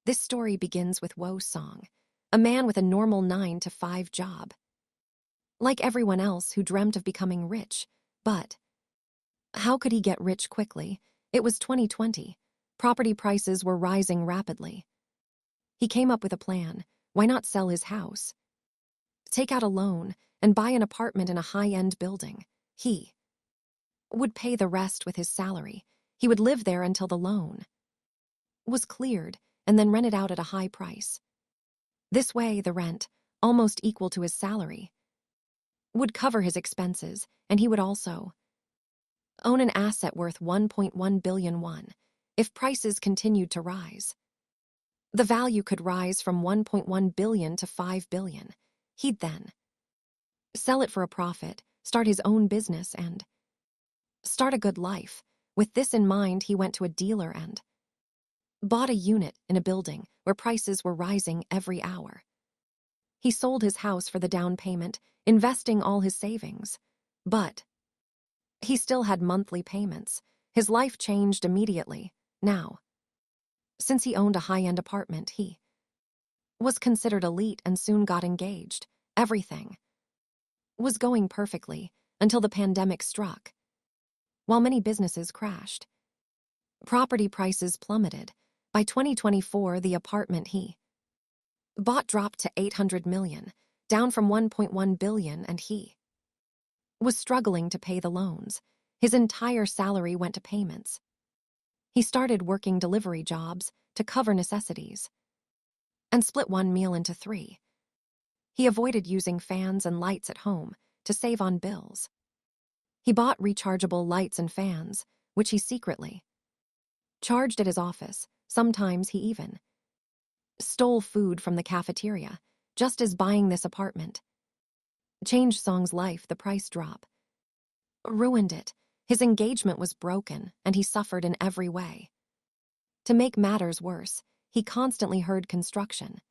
This story begins with Wo Song, a man with a normal 9-to-5 job. Like everyone else who dreamt of becoming rich, but how could he get rich quickly? It was 2020. Property prices were rising rapidly. He came up with a plan. Why not sell his house? Take out a loan and buy an apartment in a high-end building. He would pay the rest with his salary. He would live there until the loan was cleared and then rent it out at a high price. This way, the rent, almost equal to his salary, would cover his expenses, and he would also own an asset worth 1.1 billion won. If prices continued to rise, the value could rise from 1.1 billion to 5 billion. He'd then sell it for a profit, start his own business, and start a good life. With this in mind, he went to a dealer and bought a unit in a building where prices were rising every hour. He sold his house for the down payment, investing all his savings. But he still had monthly payments. His life changed immediately. Now, since he owned a high-end apartment, he was considered elite and soon got engaged. Everything was going perfectly until the pandemic struck. While many businesses crashed, property prices plummeted. By 2024, the apartment he bought dropped to 800 million, down from 1.1 billion, and he was struggling to pay the loans. His entire salary went to payments. He started working delivery jobs to cover necessities and split one meal into 3. He avoided using fans and lights at home to save on bills. He bought rechargeable lights and fans, which he secretly charged at his office. Sometimes he even stole food from the cafeteria, just as buying this apartment changed Song's life. The price drop ruined it. His engagement was broken, and he suffered in every way. To make matters worse, he constantly heard construction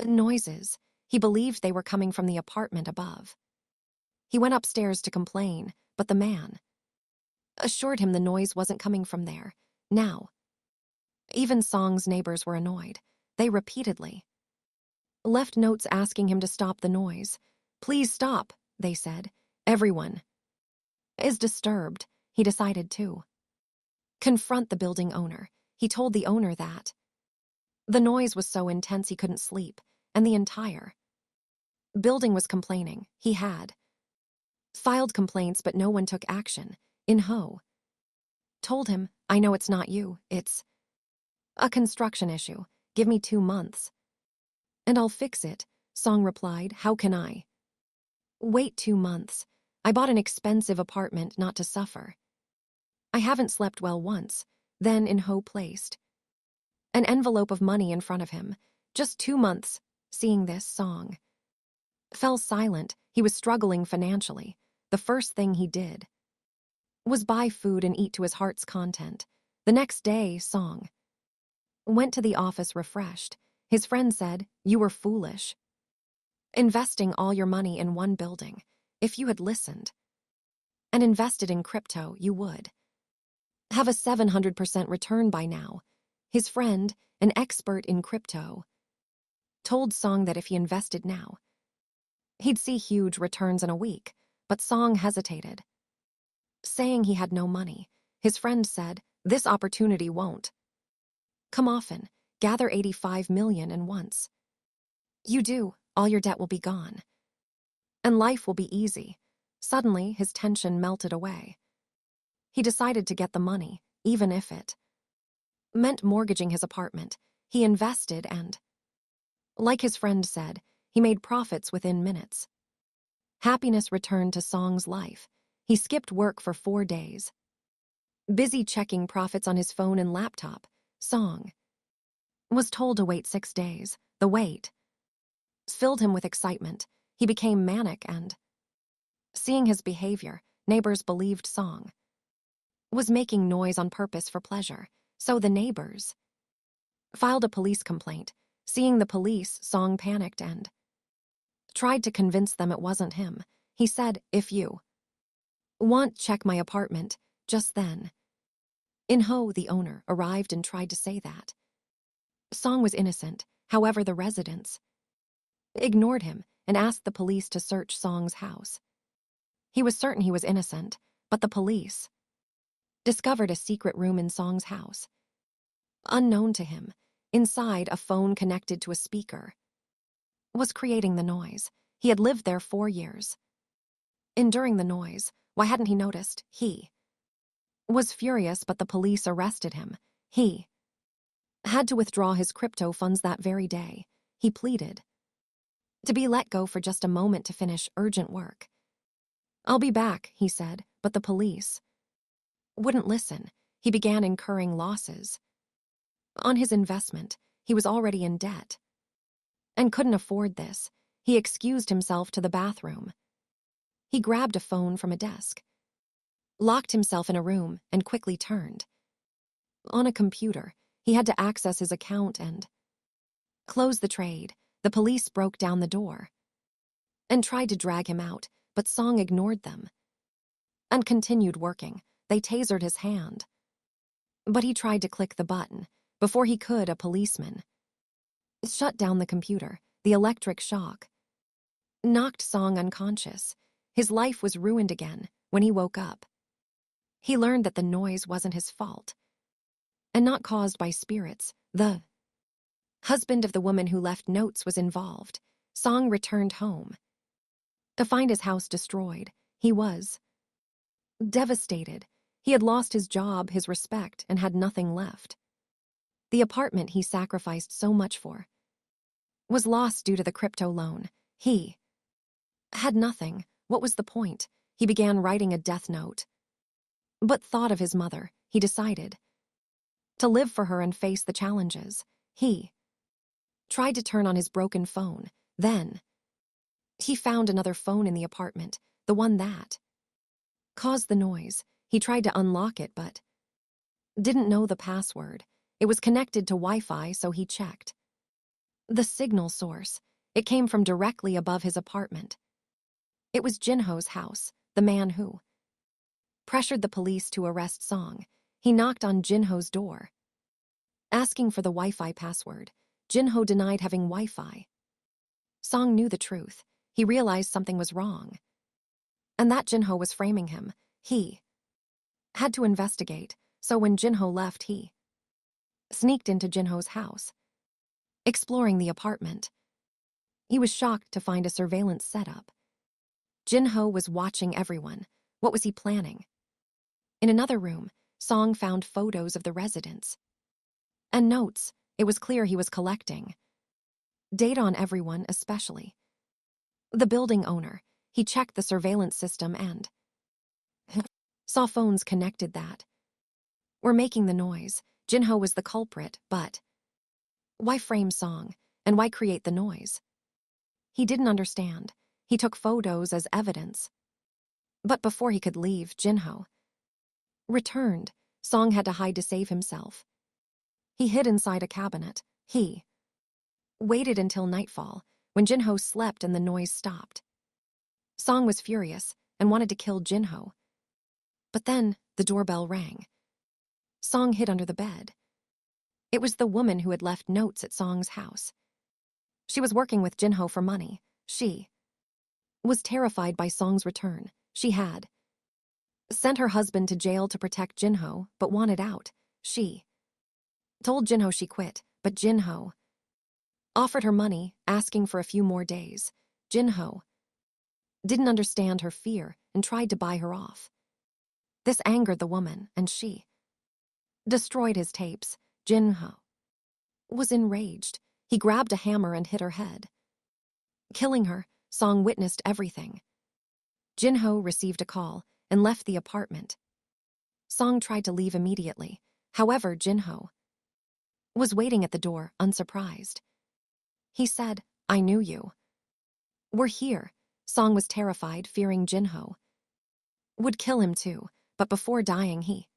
noises. He believed they were coming from the apartment above. He went upstairs to complain, but the man assured him the noise wasn't coming from there. Now, even Song's neighbors were annoyed. They repeatedly left notes asking him to stop the noise. "Please stop," they said. "Everyone is disturbed." He decided to confront the building owner. He told the owner that the noise was so intense he couldn't sleep, and the entire building was complaining. He had filed complaints, but no one took action. In Ho told him, "I know it's not you, it's a construction issue. Give me 2 months, and I'll fix it." Song replied, "How can I wait 2 months? I bought an expensive apartment not to suffer. I haven't slept well once." Then In Ho placed an envelope of money in front of him. Just 2 months. Seeing this, Song fell silent. He was struggling financially. The first thing he did was buy food and eat to his heart's content. The next day, Song went to the office refreshed. His friend said, "You were foolish, investing all your money in one building. If you had listened and invested in crypto, you would have a 700% return by now." His friend, an expert in crypto, told Song that if he invested now, he'd see huge returns in a week. But Song hesitated, saying he had no money. His friend said, "This opportunity won't come often. Gather 85 million and once you do, all your debt will be gone, and life will be easy." Suddenly, his tension melted away. He decided to get the money, even if it meant mortgaging his apartment. He invested and, like his friend said, he made profits within minutes. Happiness returned to Song's life. He skipped work for 4 days, busy checking profits on his phone and laptop. Song was told to wait 6 days. The wait filled him with excitement. He became manic, and seeing his behavior, neighbors believed Song was making noise on purpose for pleasure. So the neighbors filed a police complaint. Seeing the police, Song panicked and tried to convince them it wasn't him. He said, "If you want, check my apartment." Just then, In Ho, the owner, arrived and tried to say that Song was innocent, however the residents ignored him and asked the police to search Song's house. He was certain he was innocent, but the police discovered a secret room in Song's house. Unknown to him, inside a phone connected to a speaker was creating the noise. He had lived there 4 years. Enduring the noise, why hadn't he noticed? He was furious, but the police arrested him. He had to withdraw his crypto funds that very day. He pleaded to be let go for just a moment to finish urgent work. "I'll be back," he said, but the police wouldn't listen. He began incurring losses on his investment. He was already in debt and couldn't afford this. He excused himself to the bathroom. He grabbed a phone from a desk, locked himself in a room, and quickly turned on a computer. He had to access his account and close the trade. The police broke down the door and tried to drag him out, but Song ignored them and continued working. They tasered his hand, but he tried to click the button. Before he could, a policeman shut down the computer. The electric shock knocked Song unconscious. His life was ruined again. When he woke up, he learned that the noise wasn't his fault and not caused by spirits. The husband of the woman who left notes was involved. Song returned home to find his house destroyed. He was devastated. He had lost his job, his respect, and had nothing left. The apartment he sacrificed so much for was lost due to the crypto loan. He had nothing. What was the point? He began writing a death note, but thought of his mother. He decided to live for her and face the challenges. He tried to turn on his broken phone. Then he found another phone in the apartment, the one that caused the noise. He tried to unlock it, but didn't know the password. It was connected to Wi-Fi, so he checked the signal source. It came from directly above his apartment. It was Jinho's house, the man who pressured the police to arrest Song. He knocked on Jinho's door, asking for the Wi-Fi password. Jinho denied having Wi-Fi. Song knew the truth. He realized something was wrong, and that Jinho was framing him. He had to investigate, so when Jinho left, he sneaked into Jinho's house, exploring the apartment. He was shocked to find a surveillance setup. Jinho was watching everyone. What was he planning? In another room, Song found photos of the residents and notes. It was clear he was collecting data on everyone, especially the building owner. He checked the surveillance system and saw phones connected that were making the noise. Jinho was the culprit, but why frame Song, and why create the noise? He didn't understand. He took photos as evidence. But before he could leave, Jinho returned. Song had to hide to save himself. He hid inside a cabinet. He waited until nightfall, when Jinho slept and the noise stopped. Song was furious and wanted to kill Jinho. But then the doorbell rang. Song hid under the bed. It was the woman who had left notes at Song's house. She was working with Jinho for money. She was terrified by Song's return. She had sent her husband to jail to protect Jinho, but wanted out. She told Jinho she quit, but Jinho offered her money, asking for a few more days. Jinho didn't understand her fear and tried to buy her off. This angered the woman, and she destroyed his tapes. Jinho was enraged. He grabbed a hammer and hit her head, killing her. Song witnessed everything. Jinho received a call and left the apartment. Song tried to leave immediately. However, Jinho was waiting at the door, unsurprised. He said, "I knew you were here." Song was terrified, fearing Jinho would kill him too, but before dying he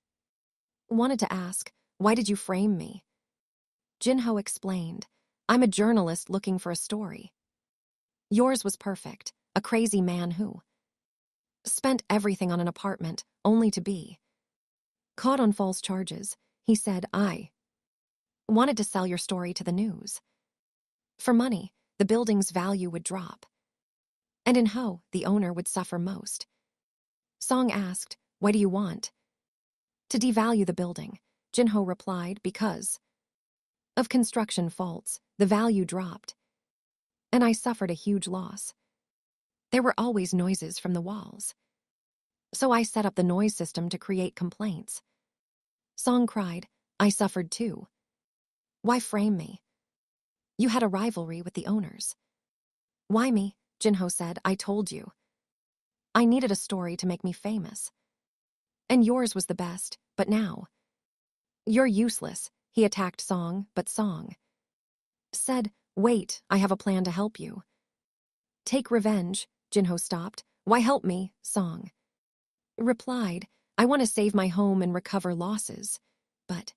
wanted to ask, "Why did you frame me?" Jinho explained, "I'm a journalist looking for a story. Yours was perfect, a crazy man who spent everything on an apartment only to be caught on false charges." He said, "I wanted to sell your story to the news. For money, the building's value would drop. And in Ho, the owner would suffer most. Song asked, "Why do you want?" "To devalue the building," Jinho replied, "because of construction faults, the value dropped. And I suffered a huge loss. There were always noises from the walls. So I set up the noise system to create complaints." Song cried, "I suffered too. Why frame me? You had a rivalry with the owners." "Why me?" Jinho said, "I told you. I needed a story to make me famous. And yours was the best, but now you're useless." He attacked Song, but Song said, "Wait, I have a plan to help you." "Take revenge," Jinho stopped. "Why help me?" Song replied, "I want to save my home and recover losses." But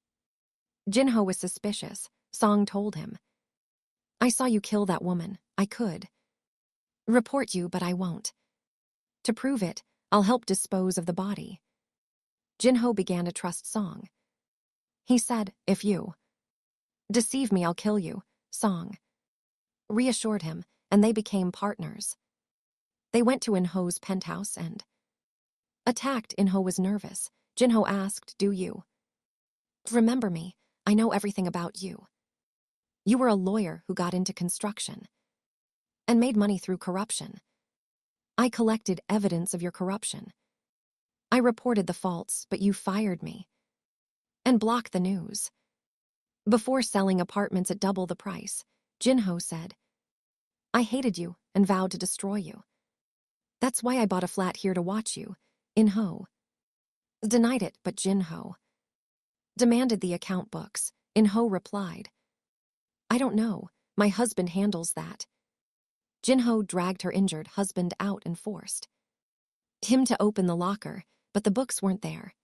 Jinho was suspicious. Song told him, "I saw you kill that woman. I could report you, but I won't. To prove it, I'll help dispose of the body." Jinho began to trust Song. He said, "If you deceive me, I'll kill you." Song reassured him, and they became partners. They went to In-ho's penthouse and attacked. In-ho was nervous. Jinho asked, "Do you remember me? I know everything about you. You were a lawyer who got into construction and made money through corruption. I collected evidence of your corruption. I reported the faults, but you fired me and blocked the news. Before selling apartments at double the price," Jinho said, "I hated you and vowed to destroy you. That's why I bought a flat here to watch you." In-ho denied it, but Jinho demanded the account books. In-ho replied, "I don't know. My husband handles that." Jinho dragged her injured husband out and forced him to open the locker, but the books weren't there.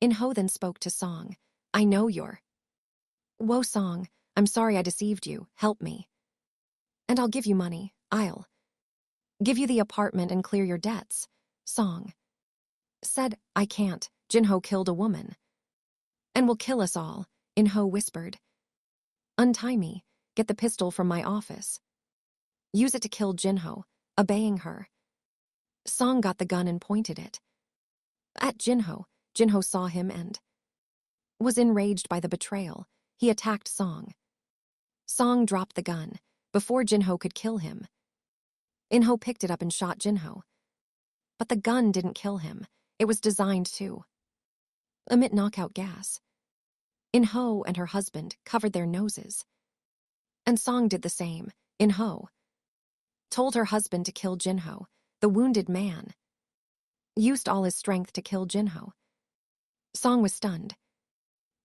In-ho then spoke to Song. "I know you're Wo Song. I'm sorry I deceived you. Help me. And I'll give you money. I'll give you the apartment and clear your debts." Song said, "I can't. Jinho killed a woman and will kill us all." In-ho whispered, "Untie me. Get the pistol from my office. Use it to kill Jinho." Obeying her, Song got the gun and pointed it at Jinho. Jinho saw him and was enraged by the betrayal. He attacked Song. Song dropped the gun before Jinho could kill him. In-ho picked it up and shot Jinho. But the gun didn't kill him. It was designed to emit knockout gas. In-ho and her husband covered their noses. And Song did the same. In-ho told her husband to kill Jinho. The wounded man used all his strength to kill Jinho. Song was stunned.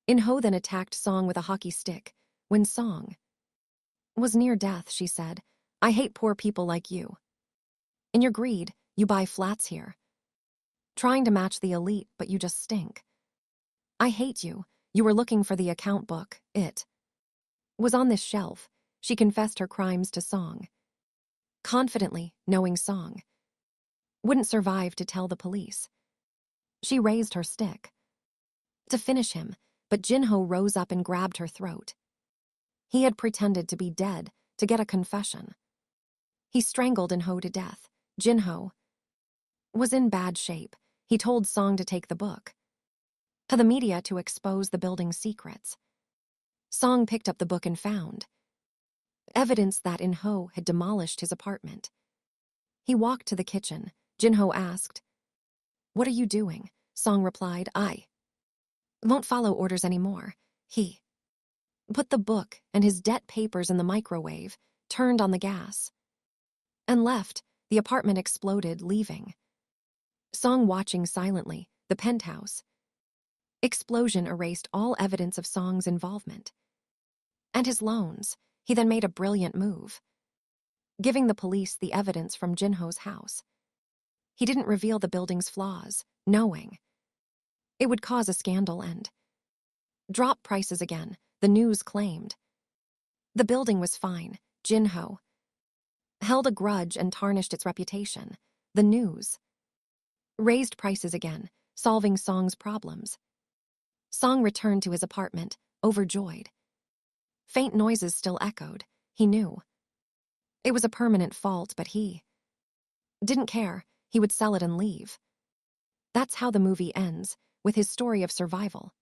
In-ho then attacked Song with a hockey stick. When Song was near death, she said, "I hate poor people like you. In your greed, you buy flats here. Trying to match the elite, but you just stink. I hate you. You were looking for the account book. It was on this shelf." She confessed her crimes to Song, confidently, knowing Song wouldn't survive to tell the police. She raised her stick to finish him, but Jinho rose up and grabbed her throat. He had pretended to be dead to get a confession. He strangled In-ho to death. Jinho was in bad shape. He told Song to take the book to the media to expose the building's secrets. Song picked up the book and found evidence that In-ho had demolished his apartment. He walked to the kitchen. Jinho asked, "What are you doing?" Song replied, "I won't follow orders anymore." He put the book and his debt papers in the microwave, turned on the gas, and left. The apartment exploded, leaving Song watching silently. The penthouse explosion erased all evidence of Song's involvement and his loans. He then made a brilliant move, giving the police the evidence from Jinho's house. He didn't reveal the building's flaws, knowing it would cause a scandal and drop prices again. The news claimed the building was fine. Jinho held a grudge and tarnished its reputation. The news raised prices again, solving Song's problems. Song returned to his apartment, overjoyed. Faint noises still echoed. He knew. It was a permanent fault, but he didn't care. He would sell it and leave. That's how the movie ends, with his story of survival.